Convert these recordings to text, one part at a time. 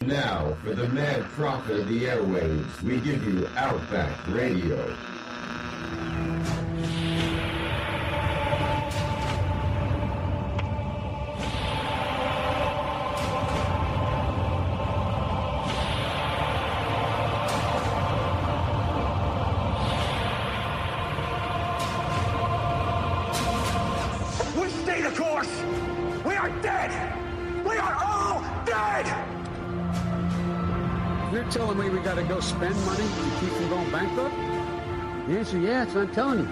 Now, for the mad prophet of the airwaves, we give you Outback Radio. We stay the course! We are dead! We are all dead! You're telling me we got to go spend money to keep from going bankrupt? The answer, yeah, that's what I'm telling you.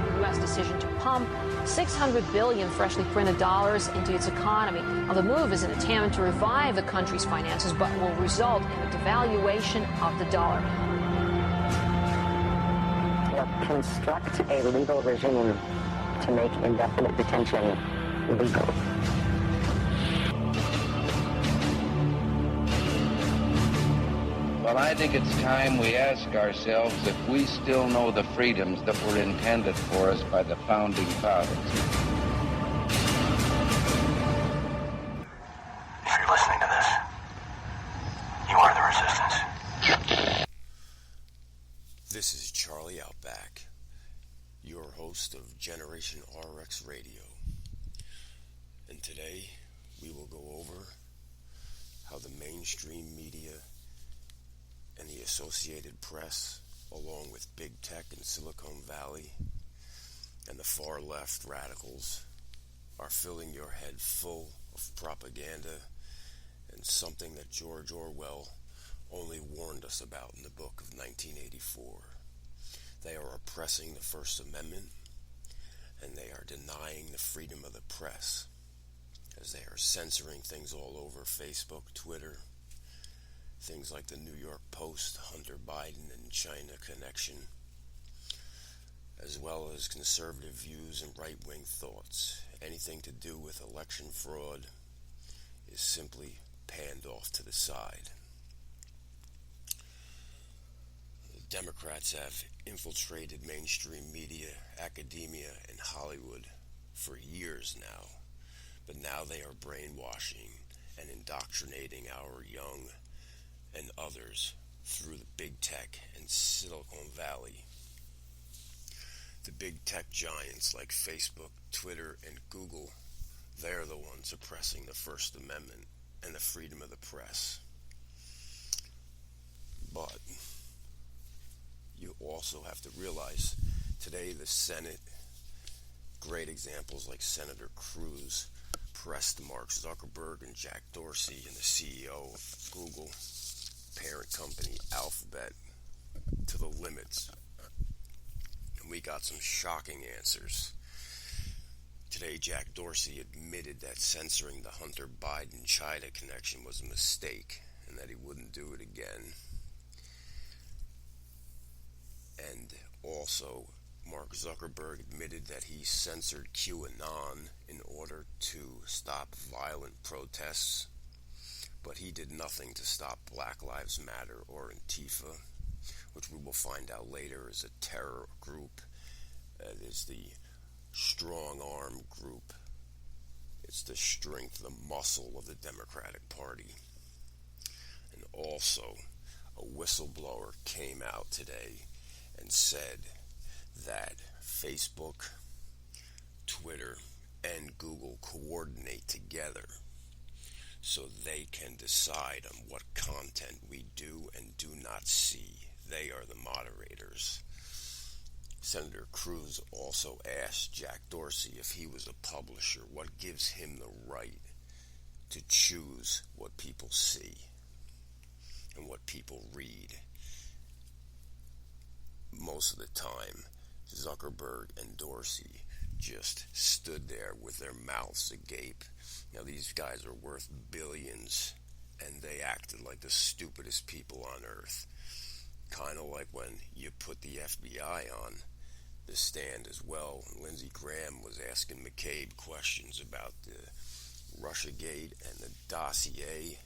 The U.S. decision to pump $600 billion freshly printed dollars into its economy. Now, the move is an attempt to revive the country's finances, but will result in a devaluation of the dollar. Construct a legal regime to make indefinite detention legal. Well, I think it's time we ask ourselves if we still know the freedoms that were intended for us by the founding fathers. If you're listening to this, you are the resistance. This is Charlie Outback, your host of Generation RX Radio. And today we will go over how the mainstream media and the Associated Press, along with big tech in Silicon Valley and the far left radicals, are filling your head full of propaganda and something that George Orwell only warned us about in the book of 1984. They are oppressing the First Amendment, and they are denying the freedom of the press, as they are censoring things all over Facebook, Twitter, things like the New York Post, Hunter Biden and China connection, as well as conservative views and right-wing thoughts. Anything to do with election fraud is simply panned off to the side. The Democrats have infiltrated mainstream media, academia, and Hollywood for years now, but now they are brainwashing and indoctrinating our young and others through the big tech and Silicon Valley. The big tech giants like Facebook, Twitter, and Google, they're the ones oppressing the First Amendment and the freedom of the press. But you also have to realize today the Senate, great examples like Senator Cruz, pressed Mark Zuckerberg and Jack Dorsey and the CEO of Google, parent company Alphabet, to the limits. And we got some shocking answers. Today, Jack Dorsey admitted that censoring the Hunter Biden-China connection was a mistake and that he wouldn't do it again. And also, Mark Zuckerberg admitted that he censored QAnon in order to stop violent protests, but he did nothing to stop Black Lives Matter or Antifa, which we will find out later is a terror group. It is the strong arm group. It's the strength, the muscle of the Democratic Party. And also, a whistleblower came out today and said that Facebook, Twitter, and Google coordinate together so they can decide on what content we do and do not see. They are the moderators. Senator Cruz also asked Jack Dorsey if he was a publisher, what gives him the right to choose what people see and what people read. Most of the time, Zuckerberg and Dorsey just stood there with their mouths agape. Now, these guys are worth billions, and they acted like the stupidest people on earth. Kind of like when you put the FBI on the stand as well. Lindsey Graham was asking McCabe questions about the Russiagate and the dossier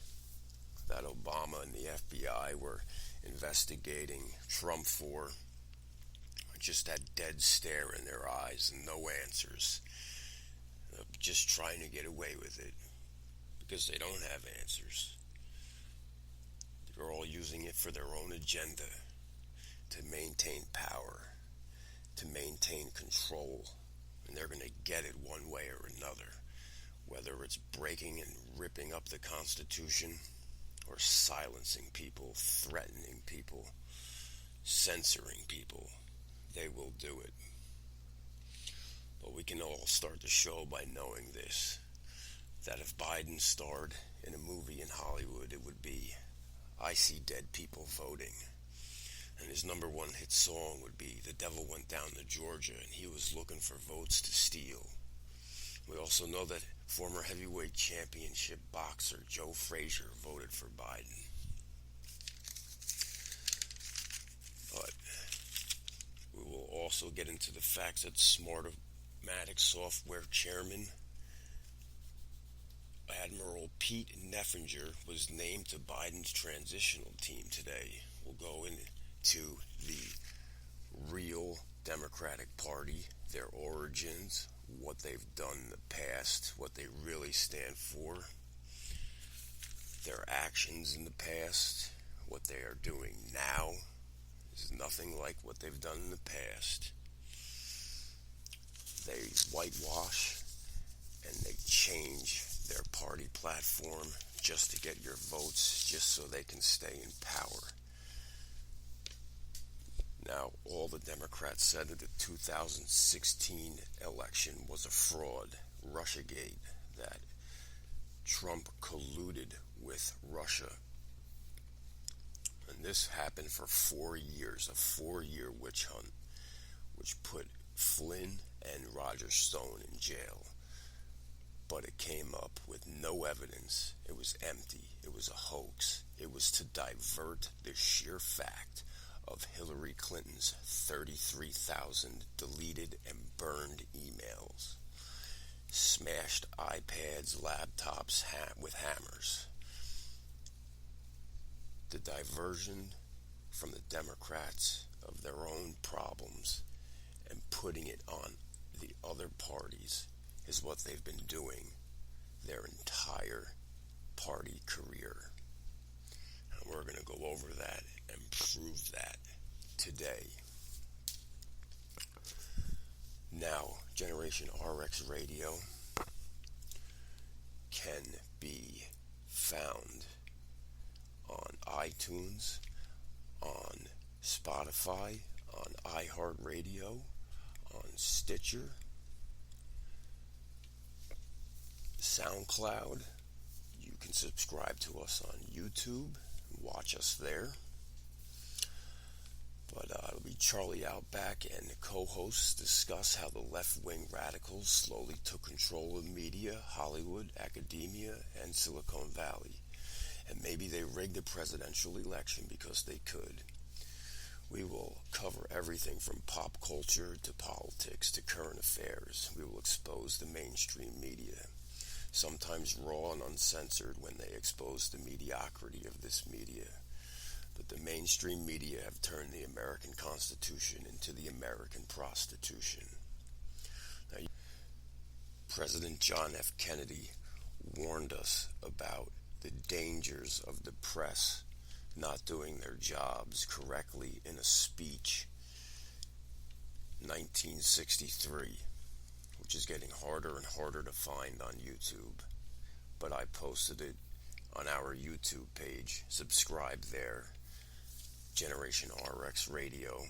that Obama and the FBI were investigating Trump for. Just that dead stare in their eyes and no answers. Just trying to get away with it. because they don't have answers. They're all using it for their own agenda, to maintain power, to maintain control, and they're going to get it one way or another, whether it's breaking and ripping up the Constitution or silencing people, threatening people, censoring people. They will do it. But we can all start the show by knowing this, that if Biden starred in a movie in Hollywood, it would be I See Dead People Voting. And his number one hit song would be The Devil Went Down to Georgia, and he was looking for votes to steal. We also know that former heavyweight championship boxer Joe Frazier voted for Biden. But we will also get into the facts that Smartmatic Software Chairman Admiral Pete Neffinger was named to Biden's transitional team today. We'll go into the real Democratic Party, their origins, what they've done in the past, what they really stand for, their actions in the past, what they are doing now is nothing like what they've done in the past. They whitewash and they change their party platform just to get your votes, just so they can stay in power. Now, all the Democrats said that the 2016 election was a fraud, Russiagate, that Trump colluded with Russia. And this happened for 4 years, a 4-year witch hunt, which put Flynn and Roger Stone in jail. But it came up with no evidence. It was empty. It was a hoax. It was to divert the sheer fact of Hillary Clinton's 33,000 deleted and burned emails, smashed iPads, laptops with hammers. The diversion from the Democrats of their own problems and putting it on the other parties is what they've been doing their entire party career. And we're going to go over that and prove that today. Now, Generation RX Radio can be found on iTunes, on Spotify, on iHeartRadio, on Stitcher, SoundCloud. You can subscribe to us on YouTube, watch us there. But it'll be Charlie Outback and the co-hosts discuss how the left-wing radicals slowly took control of media, Hollywood, academia, and Silicon Valley. And maybe they rigged the presidential election because they could. We will cover everything from pop culture to politics to current affairs. We will expose the mainstream media, sometimes raw and uncensored when they expose the mediocrity of this media. But the mainstream media have turned the American Constitution into the American prostitution. Now, President John F. Kennedy warned us about the dangers of the press not doing their jobs correctly in a speech 1963, which is getting harder and harder to find on YouTube. But I posted it on our YouTube page. Subscribe there, Generation RX Radio.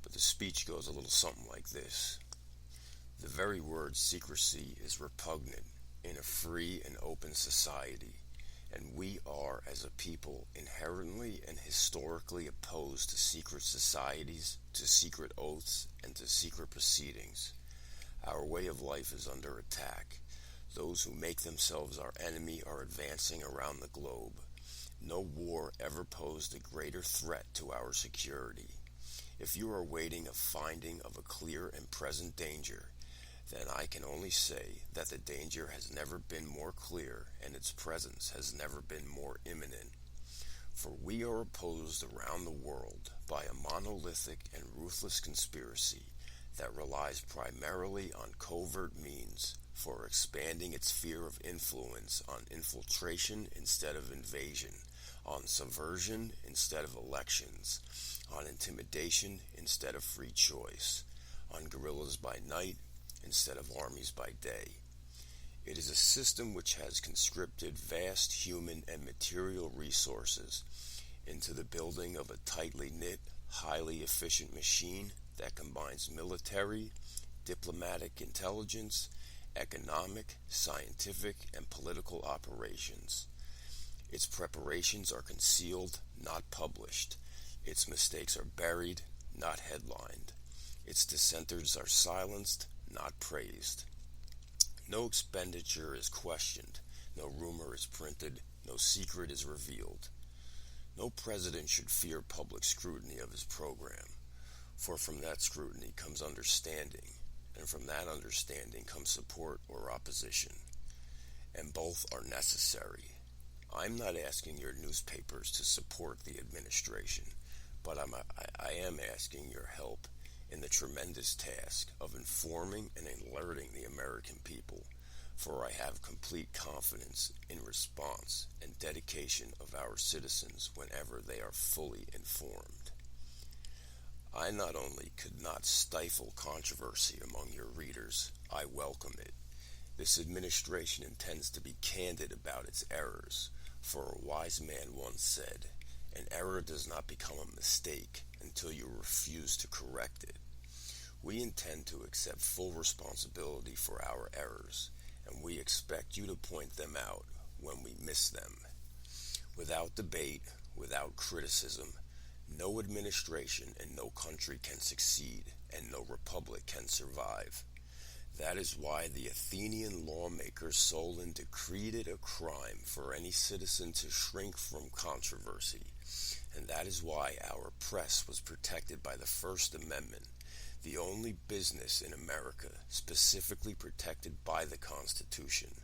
But the speech goes a little something like this. The very word secrecy is repugnant in a free and open society, and we are, as a people, inherently and historically opposed to secret societies, to secret oaths, and to secret proceedings. Our way of life is under attack. Those who make themselves our enemy are advancing around the globe. No war ever posed a greater threat to our security. If you are waiting a finding of a clear and present danger, then I can only say that the danger has never been more clear and its presence has never been more imminent. For we are opposed around the world by a monolithic and ruthless conspiracy that relies primarily on covert means for expanding its sphere of influence, on infiltration instead of invasion, on subversion instead of elections, on intimidation instead of free choice, on guerrillas by night instead of armies by day. It is a system which has conscripted vast human and material resources into the building of a tightly knit, highly efficient machine that combines military, diplomatic intelligence, economic, scientific, and political operations. Its preparations are concealed, not published. Its mistakes are buried, not headlined. Its dissenters are silenced, not praised. No expenditure is questioned, no rumor is printed, no secret is revealed. No president should fear public scrutiny of his program, for from that scrutiny comes understanding, and from that understanding comes support or opposition, and both are necessary. I'm not asking your newspapers to support the administration, but I am asking your help in the tremendous task of informing and alerting the American people, for I have complete confidence in response and dedication of our citizens whenever they are fully informed. I not only could not stifle controversy among your readers, I welcome it. This administration intends to be candid about its errors, for a wise man once said, "An error does not become a mistake until you refuse to correct it." We intend to accept full responsibility for our errors, and we expect you to point them out when we miss them. Without debate, without criticism, no administration and no country can succeed, and no republic can survive. That is why the Athenian lawmakers Solon decreed it a crime for any citizen to shrink from controversy, and that is why our press was protected by the First Amendment, the only business in America specifically protected by the Constitution,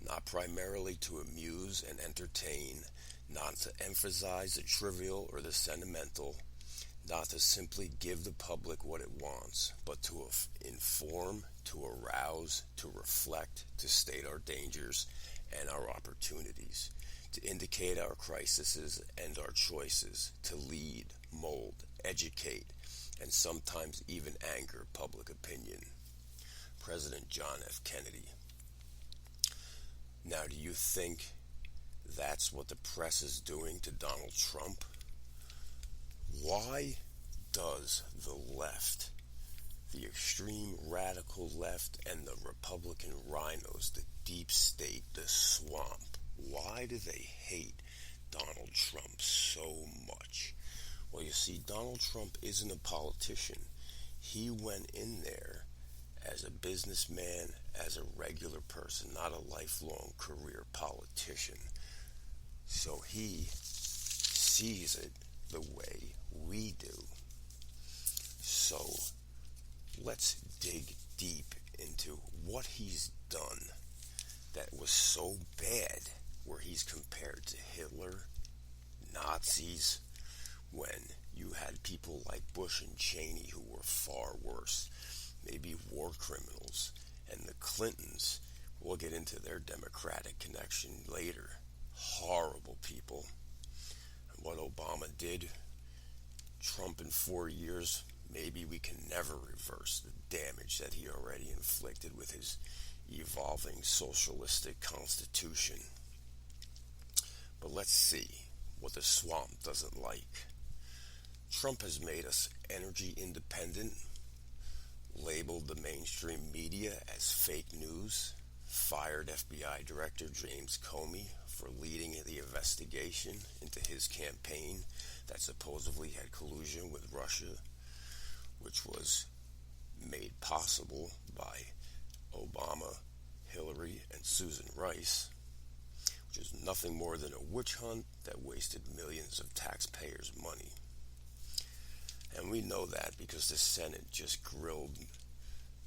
not primarily to amuse and entertain, not to emphasize the trivial or the sentimental, not to simply give the public what it wants, but to inform, to arouse, to reflect, to state our dangers and our opportunities, to indicate our crises and our choices, to lead, mold, educate, and sometimes even anger public opinion. President John F. Kennedy. Now, do you think that's what the press is doing to Donald Trump? Why does the left, the extreme radical left, and the Republican rhinos, the deep state, the swamp, why do they hate Donald Trump so much? Well, you see, Donald Trump isn't a politician. He went in there as a businessman, as a regular person, not a lifelong career politician. So he sees it the way we do. So let's dig deep into what he's done that was so bad, where he's compared to Hitler, Nazis, when you had people like Bush and Cheney who were far worse, maybe war criminals, and the Clintons, we'll get into their Democratic connection later, horrible people. And what Obama did, Trump in 4 years, maybe we can never reverse the damage that he already inflicted with his evolving socialistic constitution. But let's see what the swamp doesn't like. Trump has made us energy independent, labeled the mainstream media as fake news, fired FBI Director James Comey for leading the investigation into his campaign that supposedly had collusion with Russia, which was made possible by Obama, Hillary, and Susan Rice, which is nothing more than a witch hunt that wasted millions of taxpayers' money. And we know that because the Senate just grilled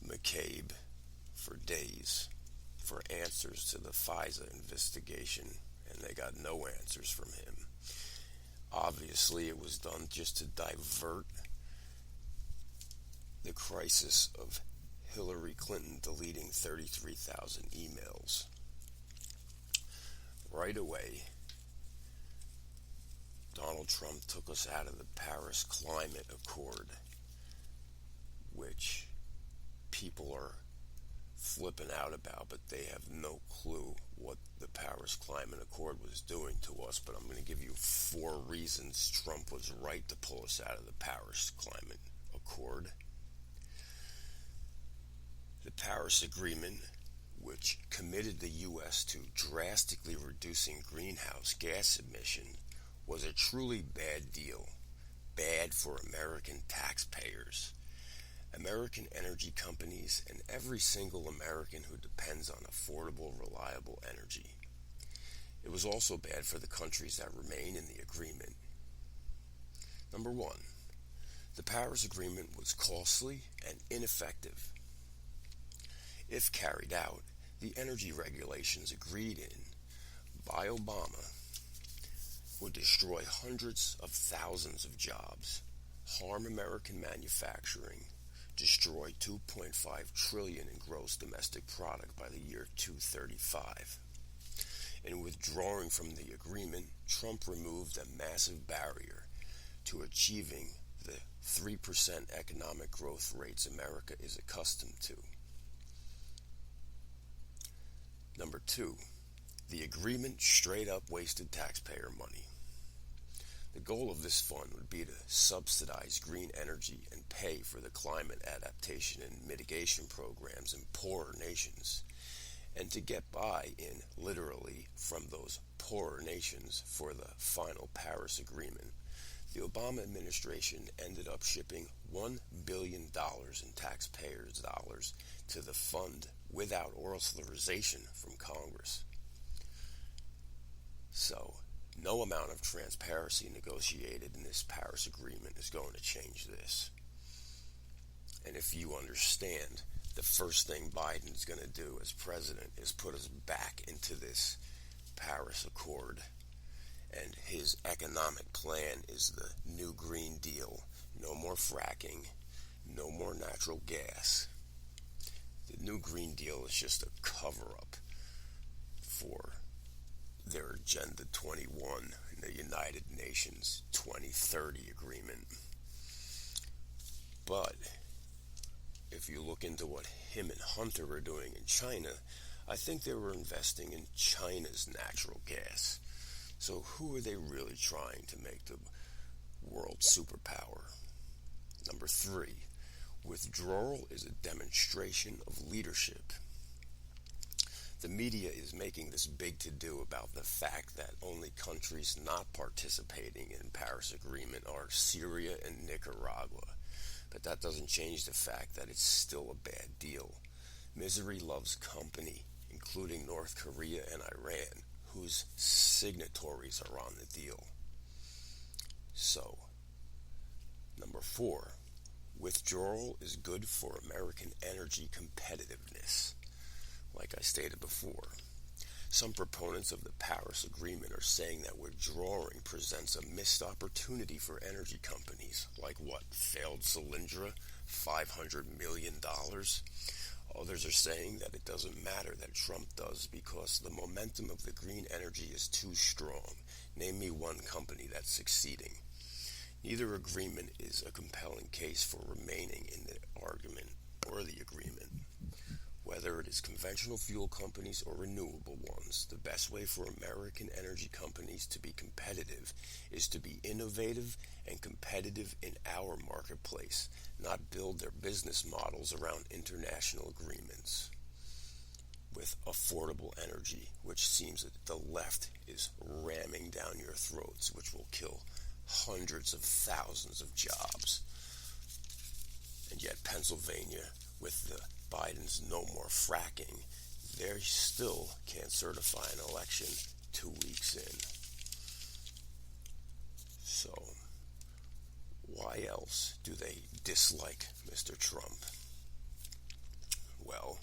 McCabe for days for answers to the FISA investigation, and they got no answers from him. Obviously, it was done just to divert the crisis of Hillary Clinton deleting 33,000 emails. Right away, Donald Trump took us out of the Paris Climate Accord, which people are flipping out about, but they have no clue what the Paris Climate Accord was doing to us. But I'm going to give you 4 reasons Trump was right to pull us out of the Paris Climate Accord. The Paris Agreement, which committed the U.S. to drastically reducing greenhouse gas emission, was a truly bad deal. Bad for American taxpayers, American energy companies, and every single American who depends on affordable, reliable energy. It was also bad for the countries that remain in the agreement. Number 1, the Paris Agreement was costly and ineffective. If carried out, the energy regulations agreed in by Obama would destroy hundreds of thousands of jobs, harm American manufacturing, destroy $2.5 trillion in gross domestic product by the year 2035. In withdrawing from the agreement, Trump removed a massive barrier to achieving the 3% economic growth rates America is accustomed to. Number 2, the agreement straight up wasted taxpayer money. The goal of this fund would be to subsidize green energy and pay for the climate adaptation and mitigation programs in poorer nations, and to get buy-in literally from those poorer nations for the final Paris Agreement. The Obama administration ended up shipping $1 billion in taxpayers' dollars to the fund without authorization from Congress. So, no amount of transparency negotiated in this Paris Agreement is going to change this. And if you understand, the first thing Biden's going to do as president is put us back into this Paris Accord. And his economic plan is the New Green Deal. No more fracking, no more natural gas. The New Green Deal is just a cover-up for their Agenda 21 in the United Nations 2030 agreement. But if you look into what him and Hunter are doing in China, I think they were investing in China's natural gas. So who are they really trying to make the world superpower? Number 3, withdrawal is a demonstration of leadership. The media is making this big to-do about the fact that only countries not participating in Paris Agreement are Syria and Nicaragua. But that doesn't change the fact that it's still a bad deal. Misery loves company, including North Korea and Iran, whose signatories are on the deal. So, number 4, withdrawal is good for American energy competitiveness. Like I stated before, some proponents of the Paris Agreement are saying that withdrawing presents a missed opportunity for energy companies, like what, failed Solyndra, $500 million? Others are saying that it doesn't matter that Trump does because the momentum of the green energy is too strong. Name me one company that's succeeding. Neither agreement is a compelling case for remaining in the argument or the agreement. Whether it is conventional fuel companies or renewable ones, the best way for American energy companies to be competitive is to be innovative and competitive in our marketplace, not build their business models around international agreements with affordable energy, which seems that the left is ramming down your throats, which will kill hundreds of thousands of jobs. And yet Pennsylvania, with the Biden's no more fracking, they still can't certify an election 2 weeks in. So, why else do they dislike Mr. Trump? Well,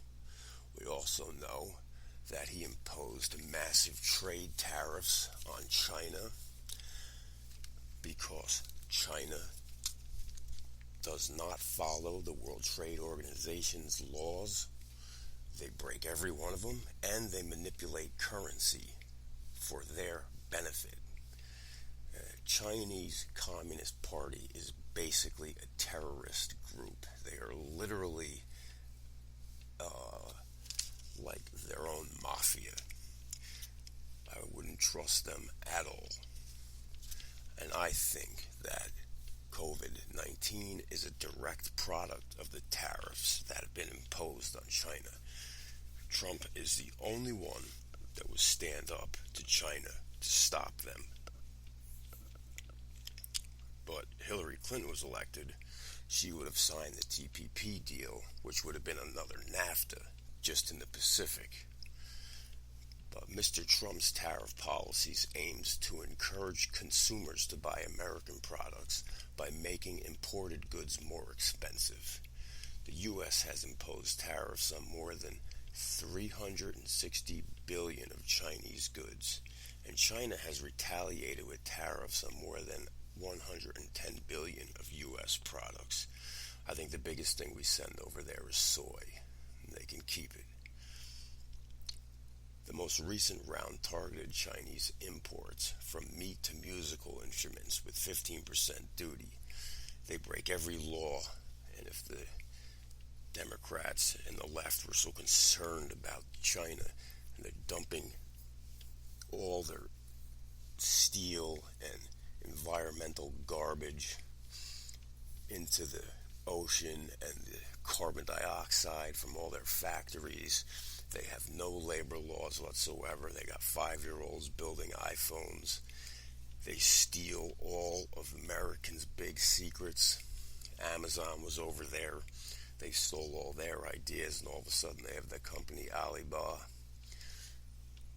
we also know that he imposed massive trade tariffs on China because China does not follow the World Trade Organization's laws. They break every one of them, and they manipulate currency for their benefit. Chinese Communist Party is basically a terrorist group. They are literally like their own mafia. I wouldn't trust them at all. And I think that COVID-19 is a direct product of the tariffs that have been imposed on China. Trump is the only one that will stand up to China to stop them. But Hillary Clinton was elected, she would have signed the TPP deal, which would have been another NAFTA, just in the Pacific. But Mr. Trump's tariff policies aims to encourage consumers to buy American products by making imported goods more expensive. The U.S. has imposed tariffs on more than 360 billion of Chinese goods, and China has retaliated with tariffs on more than 110 billion of U.S. products. I think the biggest thing we send over there is soy, and they can keep it. The most recent round targeted Chinese imports, from meat to musical instruments, with 15% duty. They break every law, and if the Democrats and the left were so concerned about China, and they're dumping all their steel and environmental garbage into the ocean, and the carbon dioxide from all their factories. They have no labor laws whatsoever. They got 5-year-olds building iPhones. They steal all of Americans' big secrets. Amazon was over there. They stole all their ideas, and all of a sudden they have the company Alibaba.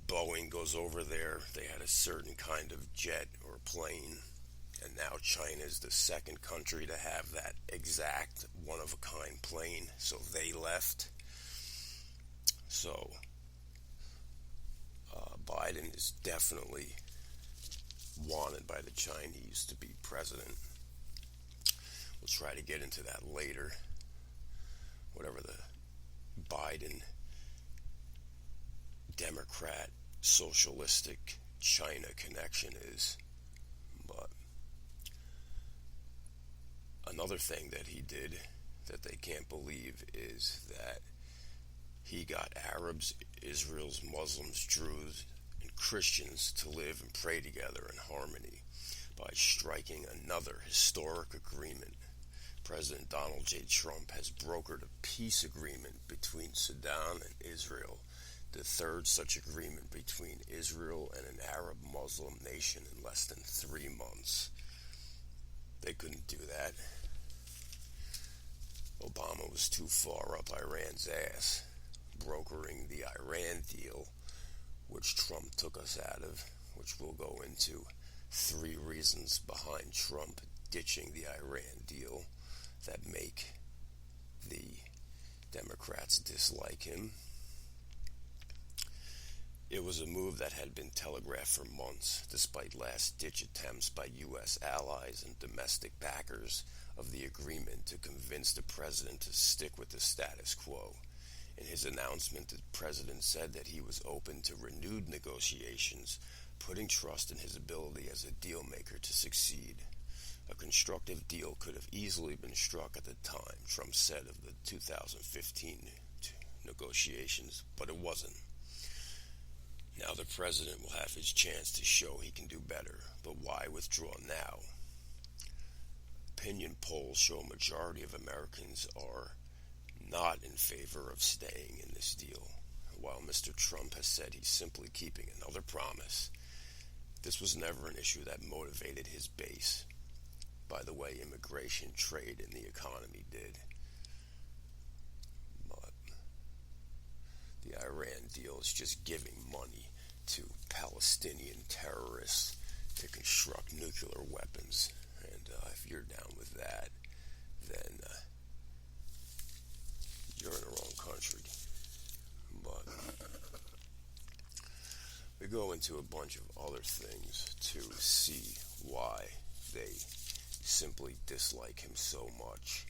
Boeing goes over there. They had a certain kind of jet or plane, and now China is the second country to have that exact one-of-a-kind plane, so they left. So, Biden is definitely wanted by the Chinese to be president. We'll try to get into that later, whatever the Biden Democrat socialistic China connection is. But another thing that he did that they can't believe is that he got Arabs, Israel's Muslims, Druze, and Christians to live and pray together in harmony by striking another historic agreement. President Donald J. Trump has brokered a peace agreement between Sudan and Israel, the third such agreement between Israel and an Arab Muslim nation in less than 3 months. They couldn't do that. Obama was too far up Iran's ass, brokering the Iran deal, which Trump took us out of, which we'll go into 3 reasons behind Trump ditching the Iran deal that make the Democrats dislike him. It was a move that had been telegraphed for months, despite last-ditch attempts by U.S. allies and domestic backers of the agreement to convince the president to stick with the status quo. In his announcement, the president said that he was open to renewed negotiations, putting trust in his ability as a deal maker to succeed. A constructive deal could have easily been struck at the time, Trump said of the 2015 negotiations, but it wasn't. Now the president will have his chance to show he can do better, but why withdraw now? Opinion polls show a majority of Americans are not in favor of staying in this deal, while Mr. Trump has said he's simply keeping another promise. This was never an issue that motivated his base. By the way, immigration, trade, and the economy did. But the Iran deal is just giving money to Palestinian terrorists to construct nuclear weapons. And if you're down with that, then you're in the wrong country. But we go into a bunch of other things to see why they simply dislike him so much.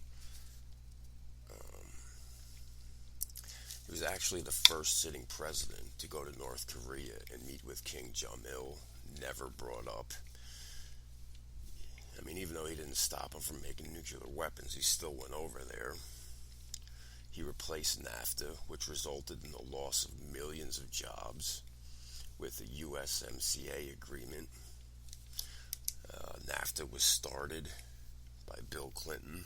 He was actually the first sitting president to go to North Korea and meet with King Jong-il, never brought up. I mean, even though he didn't stop him from making nuclear weapons, he still went over there. He replaced NAFTA, which resulted in the loss of millions of jobs, with the USMCA agreement. NAFTA was started by Bill Clinton,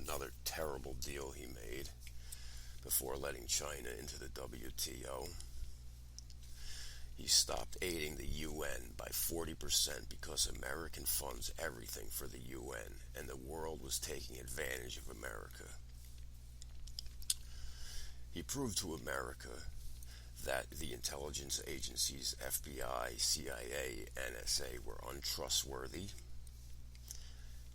another terrible deal he made before letting China into the WTO. He stopped aiding the UN by 40% because American funds everything for the UN, and the world was taking advantage of America. He proved to America that the intelligence agencies FBI, CIA, NSA were untrustworthy.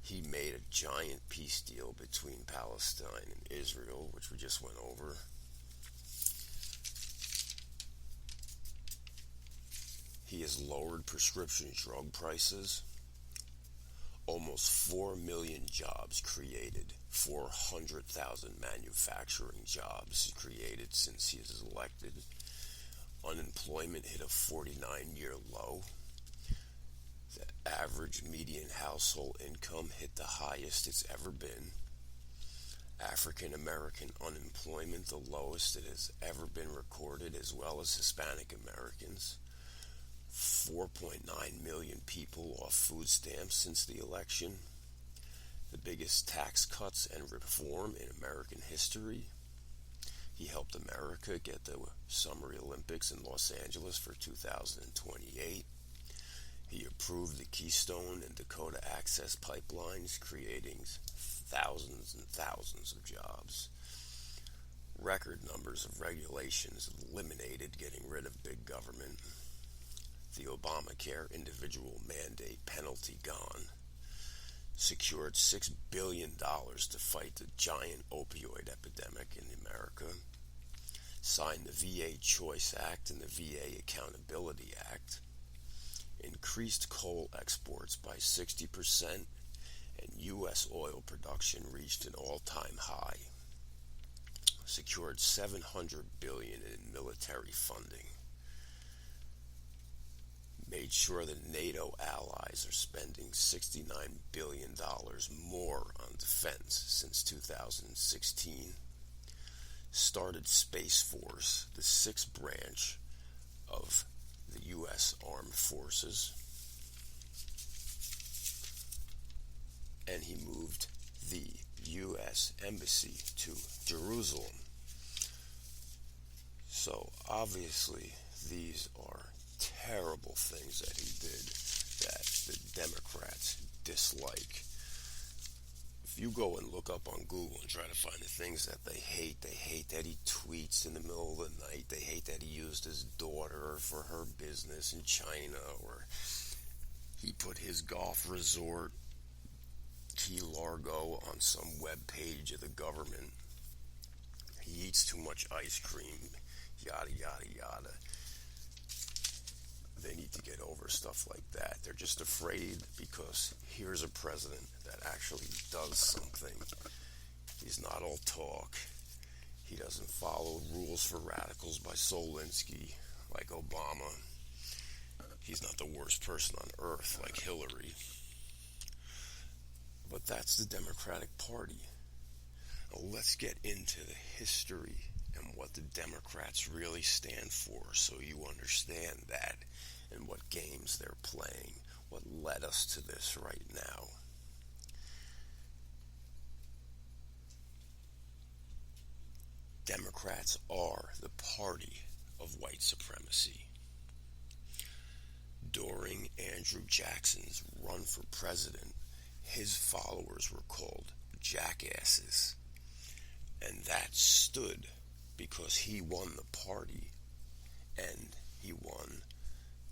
He made a giant peace deal between Palestine and Israel, which we just went over. He has lowered prescription drug prices. Almost 4 million jobs created, 400,000 manufacturing jobs created since he was elected. Unemployment hit a 49-year low. The average median household income hit the highest it's ever been. African American unemployment, the lowest it has ever been recorded, as well as Hispanic Americans. 4.9 million people off food stamps since the election. The biggest tax cuts and reform in American history. He helped America get the Summer Olympics in Los Angeles for 2028. He approved the Keystone and Dakota Access pipelines, creating thousands and thousands of jobs. Record numbers of regulations eliminated, getting rid of big government. The Obamacare individual mandate penalty gone. Secured $6 billion to fight the giant opioid epidemic in America. Signed the VA Choice Act and the VA Accountability Act. Increased coal exports by 60%, and U.S. oil production reached an all-time high. Secured $700 billion in military funding. Made sure that NATO allies are spending $69 billion more on defense since 2016. Started Space Force, the sixth branch of the U.S. Armed Forces. And he moved the U.S. Embassy to Jerusalem. So obviously these are terrible things that he did that the Democrats dislike. If you go and look up on Google and try to find the things that they hate that he tweets in the middle of the night, they hate that he used his daughter for her business in China, or he put his golf resort, Key Largo, on some web page of the government. He eats too much ice cream, yada, yada, yada. They need to get over stuff like that. They're just afraid because here's a president that actually does something. He's not all talk. He doesn't follow rules for radicals by Solinsky like Obama. He's not the worst person on earth like Hillary. But that's the Democratic Party. Now let's get into the history and what the Democrats really stand for, so you understand that and what games they're playing, what led us to this right now. Democrats are the party of white supremacy. During Andrew Jackson's run for president, his followers were called jackasses. And that stood because he won the party and he won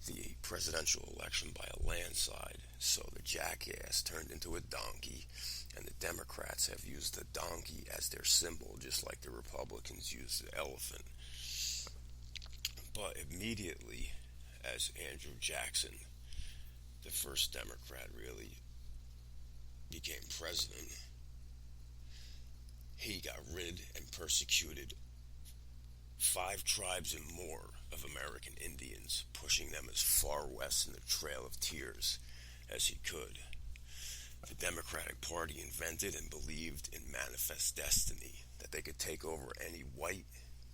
the presidential election by a landslide. So the jackass turned into a donkey, and the Democrats have used the donkey as their symbol, just like the Republicans used the elephant. But immediately, as Andrew Jackson, the first Democrat, really became president, he got rid and persecuted 5 tribes and more of American Indians, pushing them as far west in the Trail of Tears as he could. The Democratic Party invented and believed in manifest destiny, that they could take over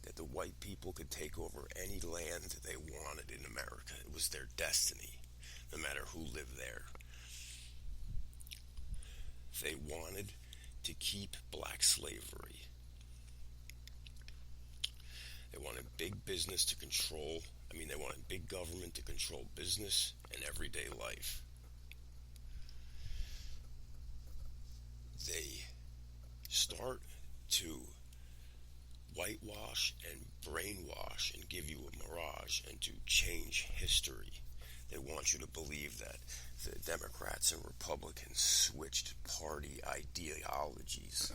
that the white people could take over any land they wanted in America. It was their destiny, no matter who lived there. They wanted to keep black slavery. They wanted big business to control, they wanted big government to control business and everyday life. They start to whitewash and brainwash and give you a mirage and to change history. They want you to believe that the Democrats and Republicans switched party ideologies,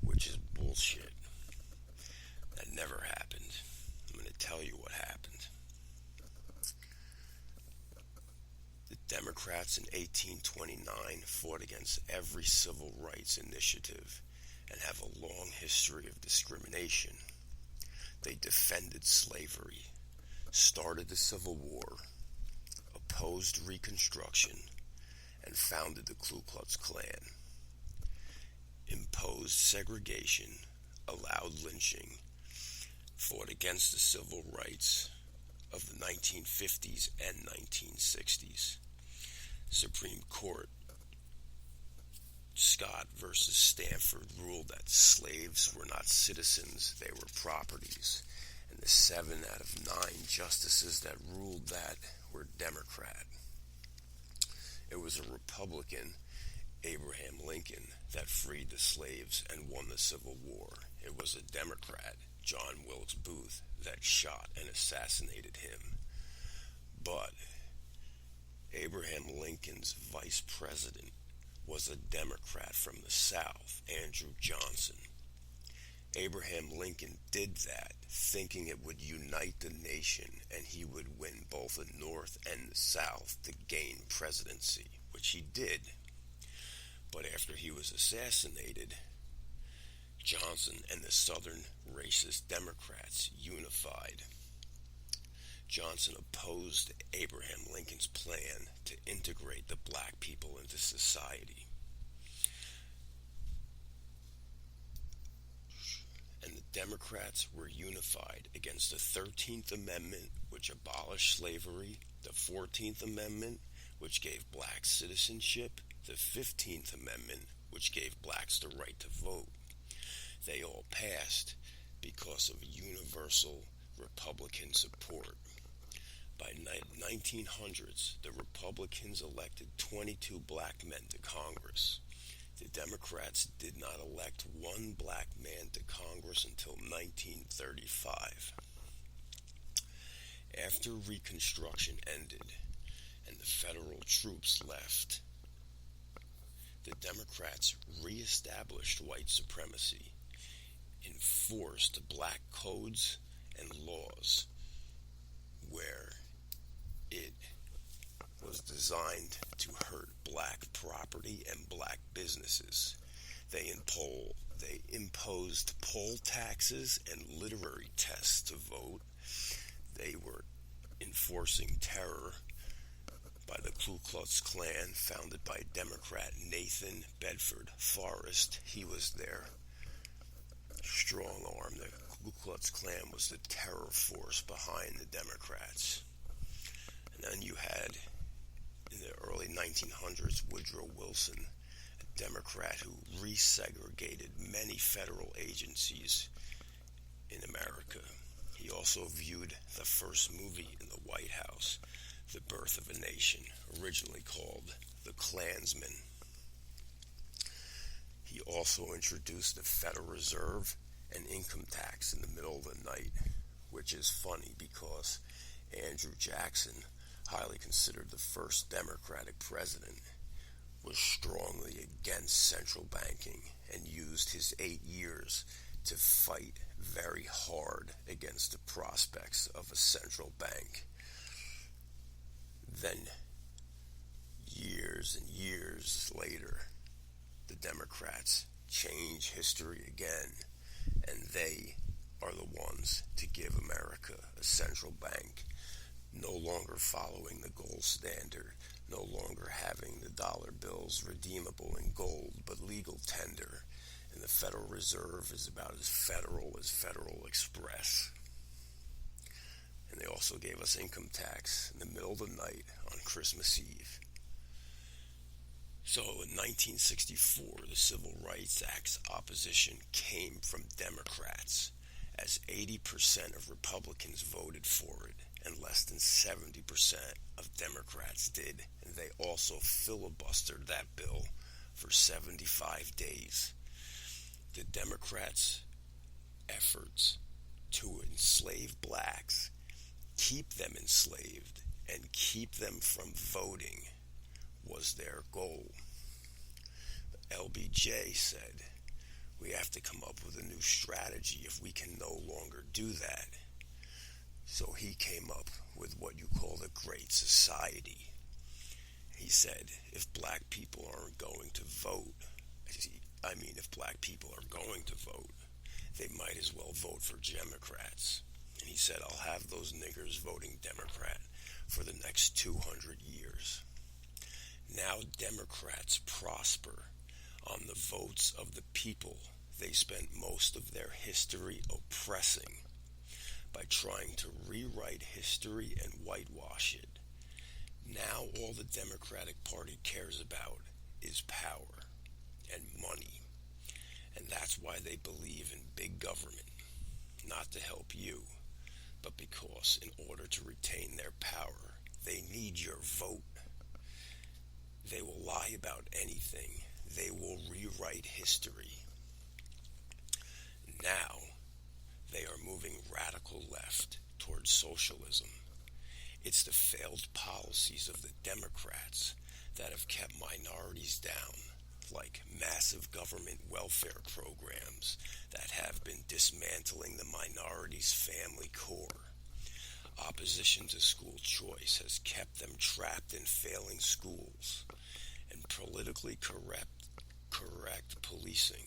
which is bullshit. That never happened. I'm going to tell you what happened. The Democrats in 1829 fought against every civil rights initiative and have a long history of discrimination. They defended slavery, started the Civil War, opposed Reconstruction, and founded the Ku Klux Klan, imposed segregation, allowed lynching, fought against the civil rights of the 1950s and 1960s. Supreme Court Scott versus Stanford ruled that slaves were not citizens, they were properties. And the 7 out of 9 justices that ruled that were Democrat. It was a Republican, Abraham Lincoln, that freed the slaves and won the Civil War. It was a Democrat, John Wilkes Booth, that shot and assassinated him. But Abraham Lincoln's vice president was a Democrat from the South, Andrew Johnson. Abraham Lincoln did that thinking it would unite the nation and he would win both the North and the South to gain presidency, which he did. But after he was assassinated, Johnson and the Southern racist Democrats unified. Johnson opposed Abraham Lincoln's plan to integrate the black people into society. And the Democrats were unified against the 13th Amendment, which abolished slavery, the 14th Amendment, which gave blacks citizenship, the 15th Amendment, which gave blacks the right to vote. They all passed because of universal Republican support. By 1900s, the Republicans elected 22 black men to Congress. The Democrats did not elect one black man to Congress until 1935. After Reconstruction ended and the federal troops left, the Democrats reestablished white supremacy, enforced black codes and laws where it was designed to hurt black property and black businesses. They imposed poll taxes and literary tests to vote. They were enforcing terror by the Ku Klux Klan, founded by Democrat Nathan Bedford Forrest. He was their strong arm. The Ku Klux Klan was the terror force behind the Democrats. And then you had, in the early 1900s, Woodrow Wilson, a Democrat who resegregated many federal agencies in America. He also viewed the first movie in the White House, The Birth of a Nation, originally called The Klansman. He also introduced the Federal Reserve and income tax in the middle of the night, which is funny because Andrew Jackson, highly considered the first Democratic president, was strongly against central banking and used his 8 years to fight very hard against the prospects of a central bank. Then, years and years later, the Democrats change history again, and they are the ones to give America a central bank, no longer following the gold standard, no longer having the dollar bills redeemable in gold but legal tender, and the Federal Reserve is about as Federal Express. And they also gave us income tax in the middle of the night on Christmas Eve. So in 1964, the Civil Rights Act's opposition came from Democrats, as 80% of Republicans voted for it, and less than 70% of Democrats did, and they also filibustered that bill for 75 days. The Democrats' efforts to enslave blacks, keep them enslaved, and keep them from voting was their goal. LBJ said, we have to come up with a new strategy if we can no longer do that. So he came up with what you call the Great Society. He said, if black people aren't going to vote, if black people are going to vote, they might as well vote for Democrats. And he said, I'll have those niggers voting Democrat for the next 200 years. Now Democrats prosper on the votes of the people they spent most of their history oppressing by trying to rewrite history and whitewash it. Now all the Democratic Party cares about is power and money. And that's why they believe in big government, not to help you, but because in order to retain their power, they need your vote. They will lie about anything. They will rewrite history. Now, they are moving radical left towards socialism. It's the failed policies of the Democrats that have kept minorities down, like massive government welfare programs that have been dismantling the minorities' family core. Opposition to school choice has kept them trapped in failing schools, and politically correct policing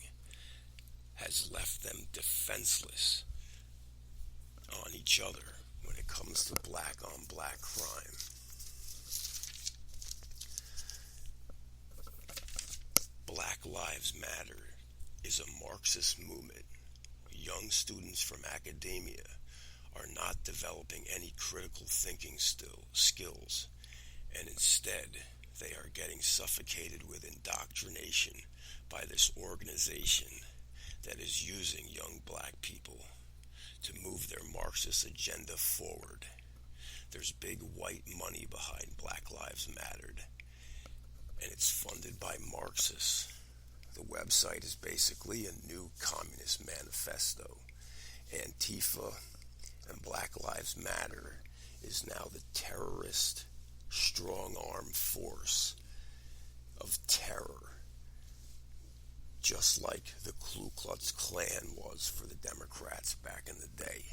has left them defenseless on each other when it comes to black-on-black crime. Black Lives Matter is a Marxist movement. Young students from academia are not developing any critical thinking skills, and instead they are getting suffocated with indoctrination by this organization that is using young black people to move their Marxist agenda forward. There's big white money behind Black Lives Matter, and it's funded by Marxists. The website is basically a new communist manifesto. Antifa and Black Lives Matter is now the terrorist strong-arm force of terror, just like the Ku Klux Klan was for the Democrats back in the day.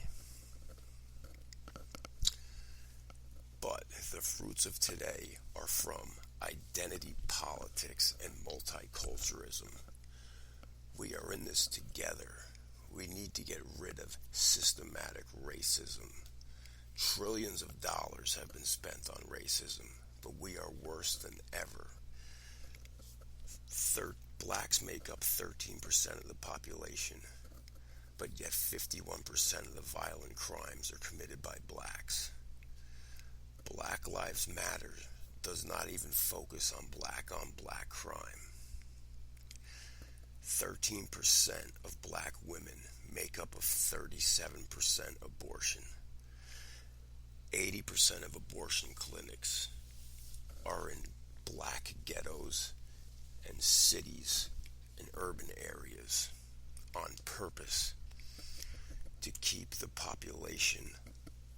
But the fruits of today are from identity politics and multiculturalism. We are in this together. We need to get rid of systematic racism. Trillions of dollars have been spent on racism, but we are worse than ever. Blacks make up 13% of the population, but yet 51% of the violent crimes are committed by blacks. Black Lives Matter does not even focus on black crime. 13% of black women make up of 37% abortion. 80% of abortion clinics are in black ghettos and cities and urban areas on purpose to keep the population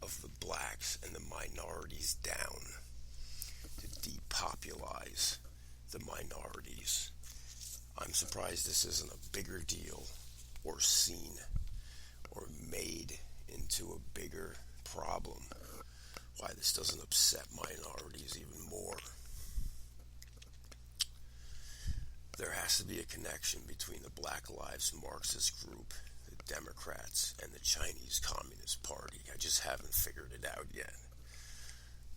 of the blacks and the minorities down, to depopulize the minorities. I'm surprised this isn't a bigger deal or seen or made into a bigger problem. Why this doesn't upset minorities even more. There has has to be a connection between the Black Lives Marxist group, the Democrats, and the Chinese Communist Party. I just haven't figured it out yet.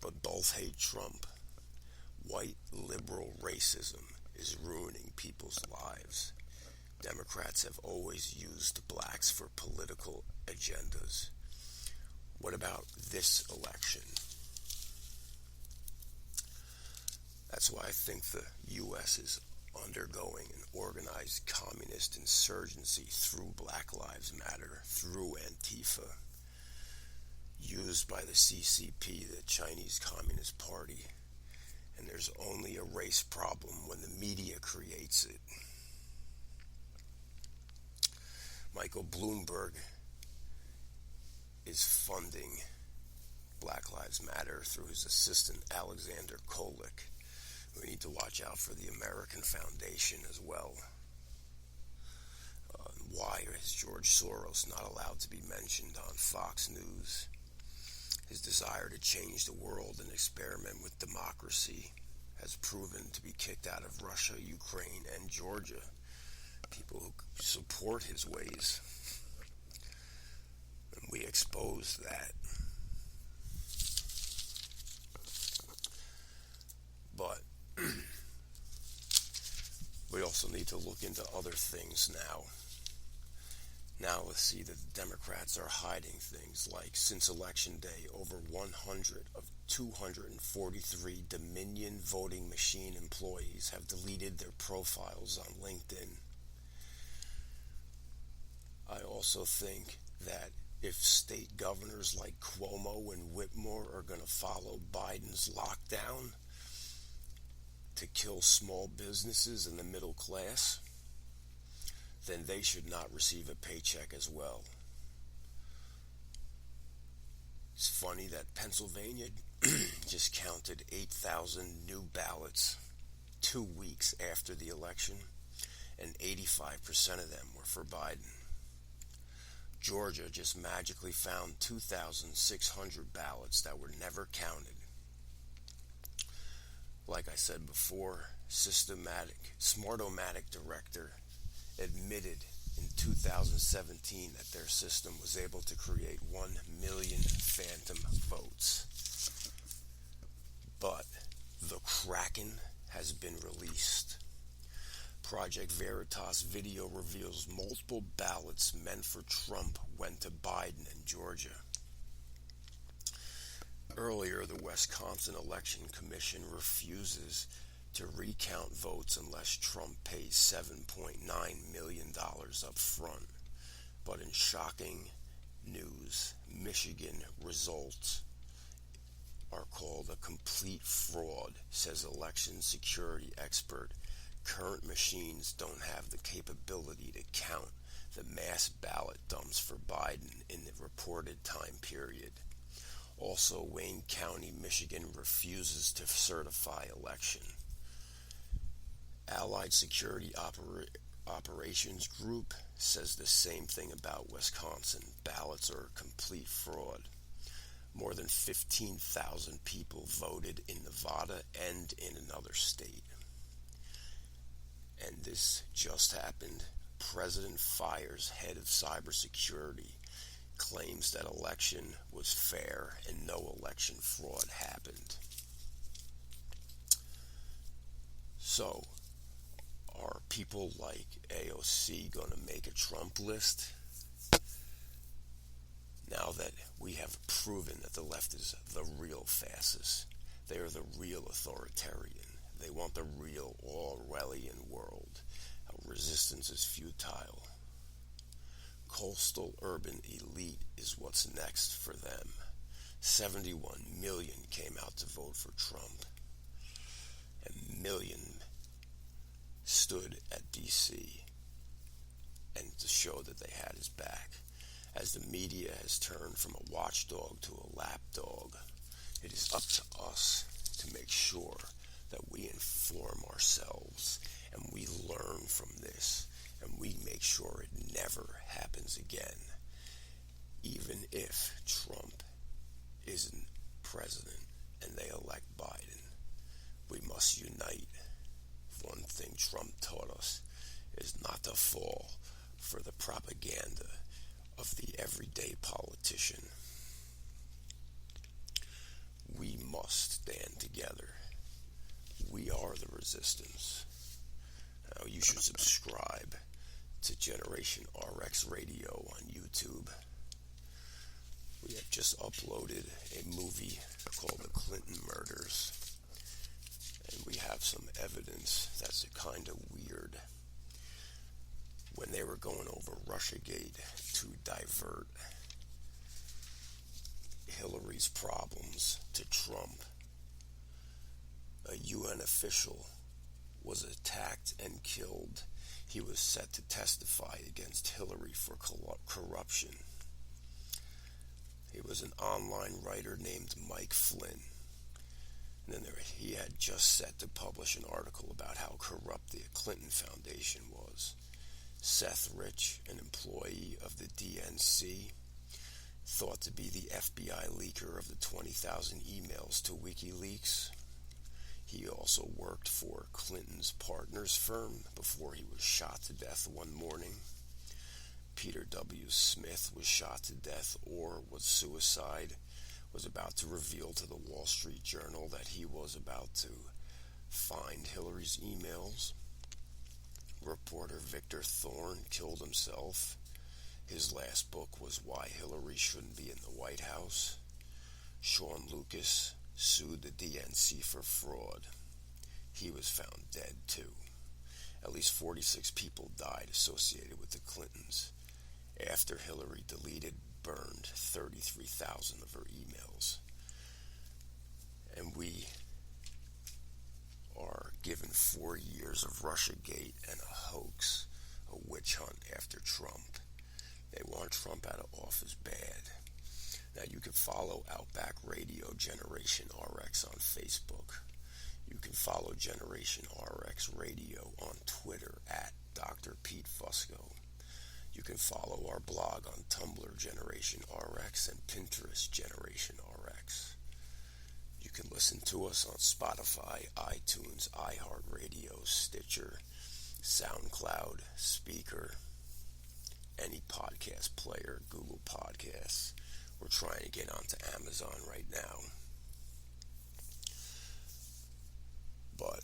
But both hate Trump. White liberal racism is ruining people's lives. Democrats have always used blacks for political agendas. What about this election? That's why I think the U.S. is undergoing an organized communist insurgency through Black Lives Matter, through Antifa, used by the CCP, the Chinese Communist Party. And there's only a race problem when the media creates it. Michael Bloomberg is funding Black Lives Matter through his assistant Alexander Kolik. We need to watch out for the American Foundation as well. Why is George Soros not allowed to be mentioned on Fox News? His desire to change the world and experiment with democracy has proven to be kicked out of Russia, Ukraine, and Georgia. People who support his ways. And we expose that. But we also need to look into other things now. Now let's see that the Democrats are hiding things like, since Election Day, over 100 of 243 Dominion voting machine employees have deleted their profiles on LinkedIn. I also think that if state governors like Cuomo and Whitmore are going to follow Biden's lockdown to kill small businesses and the middle class, then they should not receive a paycheck as well. It's funny that Pennsylvania just counted 8,000 new ballots 2 weeks after the election, and 85% of them were for Biden. Georgia just magically found 2,600 ballots that were never counted. Like I said before, Smartomatic director admitted in 2017 that their system was able to create 1 million phantom votes. But the Kraken has been released. Project Veritas video reveals multiple ballots meant for Trump went to Biden in Georgia. Earlier, the Wisconsin Election Commission refuses to recount votes unless Trump pays $7.9 million up front. But in shocking news, Michigan results are called a complete fraud, says election security expert. Current machines don't have the capability to count the mass ballot dumps for Biden in the reported time period. Also, Wayne County, Michigan refuses to certify election. Allied Security Operations Group says the same thing about Wisconsin. Ballots are a complete fraud. More than 15,000 people voted in Nevada and in another state. And this just happened. President fires head of cybersecurity, claims that election was fair and no election fraud happened. So, are people like AOC going to make a Trump list? Now that we have proven that the left is the real fascist, they are the real authoritarian. They want the real Orwellian world. How resistance is futile. Coastal urban elite is what's next for them. 71 million came out to vote for Trump. A million stood at D.C. and to show that they had his back. As the media has turned from a watchdog to a lapdog, it is up to us to make sure that we inform ourselves and we learn from this and we make sure it never happens again. Even if Trump isn't president and they elect Biden, we must unite. One thing Trump taught us, is not to fall for the propaganda of the everyday politician. We must stand together. We are the resistance. Now, you should subscribe to Generation RX Radio on YouTube. We have just uploaded a movie called The Clinton Murders, and we have some evidence that's kind of weird. When they were going over Russiagate to divert Hillary's problems to Trump, a UN official was attacked and killed. He was set to testify against Hillary for corruption. He was an online writer named Mike Flynn. And then he had just set to publish an article about how corrupt the Clinton Foundation was. Seth Rich, an employee of the DNC, thought to be the FBI leaker of the 20,000 emails to WikiLeaks. He also worked for Clinton's partner's firm before he was shot to death one morning. Peter W. Smith was shot to death or was suicide, was about to reveal to the Wall Street Journal that he was about to find Hillary's emails. Reporter Victor Thorne killed himself. His last book was Why Hillary Shouldn't Be in the White House. Sean Lucas sued the DNC for fraud. He was found dead too. At least 46 people died associated with the Clintons after Hillary burned 33,000 of her emails. And we are given 4 years of Russiagate and a hoax, a witch hunt after Trump. They want Trump out of office bad. Now you can follow Outback Radio Generation RX on Facebook. You can follow Generation RX Radio on Twitter at Dr. Pete Fusco. You can follow our blog on Tumblr Generation RX and Pinterest Generation RX. You can listen to us on Spotify, iTunes, iHeartRadio, Stitcher, SoundCloud, Speaker, any podcast player, Google Podcasts. We're trying to get onto Amazon right now. But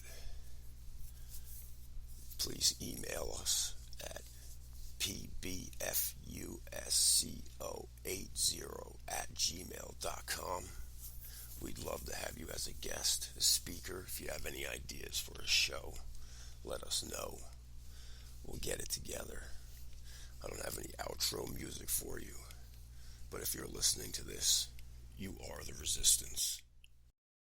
please email us at pbfusco80@gmail.com. We'd love to have you as a guest, a speaker. If you have any ideas for a show, let us know. We'll get it together. I don't have any outro music for you, but if you're listening to this, you are the resistance.